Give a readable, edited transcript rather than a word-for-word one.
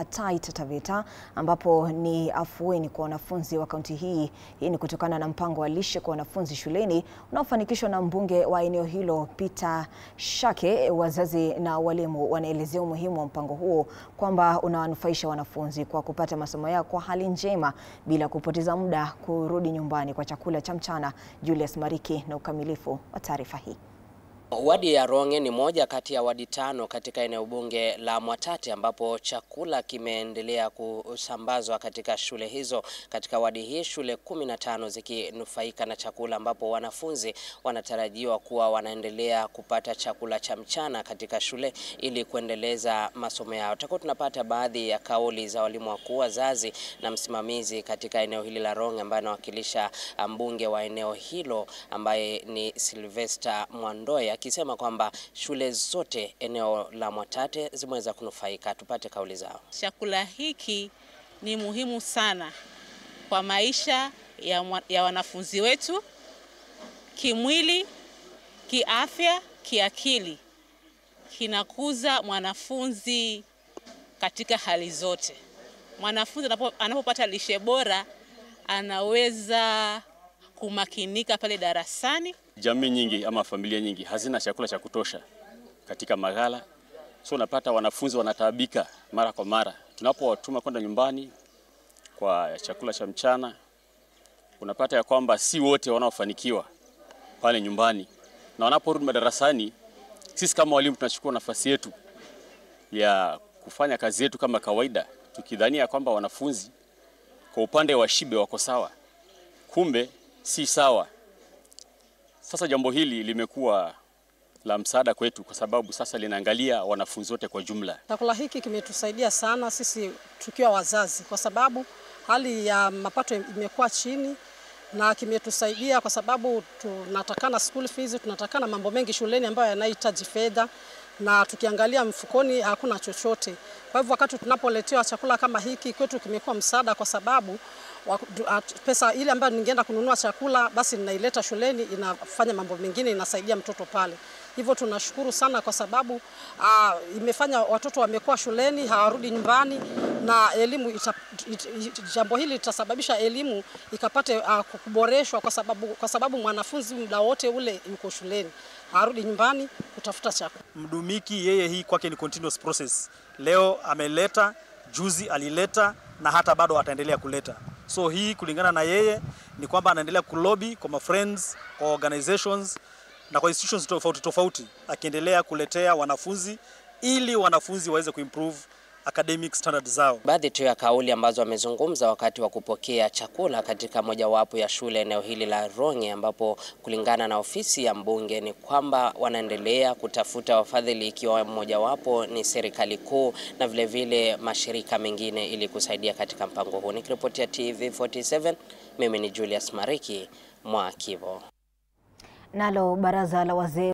Taita Taveta ambapo ni afueni kwa wanafunzi wa kaunti hii. Hii ni kutokana na mpango wa lishe kwa wanafunzi shuleni unaofanikishwa na mbunge wa eneo hilo Peter Shake. Wazazi na walimu wanaelezea umuhimu wa mpango huo kwamba unawanufaisha wanafunzi kwa kupata masomo yao kwa hali njema bila kupoteza muda kurudi nyumbani kwa chakula cha mchana. Julius Mariki na ukamilifu wa taarifa hii. Wadi ya Ronge ni moja kati ya wadi 5 katika eneo bunge la Mwatate ambapo chakula kimeendelea kusambazwa katika shule hizo. Katika wadi hii shule 15 zikinufaika na chakula, ambapo wanafunzi wanatarajiwa kuwa wanaendelea kupata chakula cha mchana katika shule ili kuendeleza masomo yao. Tutakuwa tunapata baadhi ya kauli za walimu wakuu, wazazi na msimamizi katika eneo hili la Ronge ambaye anawakilisha mbunge wa eneo hilo ambaye ni Sylvester Mwandoya, akisema kwamba shule zote eneo la Mwatate zimeweza kunufaika. Tupate kauli zao. Chakula hiki ni muhimu sana kwa maisha ya wanafunzi wetu, kimwili, kiafya, kiakili. Kinakuza mwanafunzi katika hali zote. Mwanafunzi anapopata lishe bora anaweza kumakinika pale darasani. Jamii nyingi ama familia nyingi hazina chakula cha kutosha katika maghala. So unapata wanafunzi wanataabika mara kwa mara. Tunapowatuma kwenda nyumbani kwa chakula cha mchana, unapata ya kwamba si wote wanaofanikiwa pale nyumbani. Na wanaporudi madarasani, sisi kama walimu tunachukua nafasi yetu ya kufanya kazi yetu kama kawaida, tukidhania kwamba wanafunzi kwa upande wa shibe wako sawa. Kumbe si sawa. Sasa jambo hili limekuwa la msaada kwetu kwa sababu sasa linaangalia wanafunzi wote kwa jumla. Chakula hiki kimetusaidia sana sisi tukiwa wazazi kwa sababu hali ya mapato imekuwa chini, na kimetusaidia kwa sababu tunatakana school fees, tunatakana mambo mengi shuleni ambayo yanahitaji fedha, na tukiangalia mfukoni hakuna chochote. Kwa hivyo wakati tunapoletewa chakula kama hiki kwetu kimekuwa msaada, kwa sababu pesa ile ambayo ningeenda kununua chakula basi ninaileta shuleni, inafanya mambo mengine, inasaidia mtoto pale. Hivyo tunashukuru sana kwa sababu imefanya watoto wamekuwa shuleni, hawarudi nyumbani, na elimu jambo hili litasababisha elimu ikapate kuboreshwa kwa sababu mwanafunzi muda wote ule yuko shuleni, harudi nyumbani kutafuta chakula. Mdumiki yeye hii kwake ni continuous process. Leo ameleta, juzi alileta, na hata bado ataendelea kuleta. So hii kulingana na yeye ni kwamba anaendelea kulobby kwa friends, kwa organizations na kwa institutions tofauti tofauti, akiendelea kuletea wanafunzi ili wanafunzi waweze kuimprove academic standards zao. Baadhi tu ya kauli ambazo wamezungumza wakati wa kupokea chakula katika mojawapo ya shule eneo hili la Ronge, ambapo kulingana na ofisi ya mbunge ni kwamba wanaendelea kutafuta wafadhili, ikiwa mojawapo ni serikali kuu na vile vile mashirika mengine ili kusaidia katika mpango huu. Nikiripotia TV47, mimi ni Julius Mariki mwa Kivo. Nalo baraza la wazee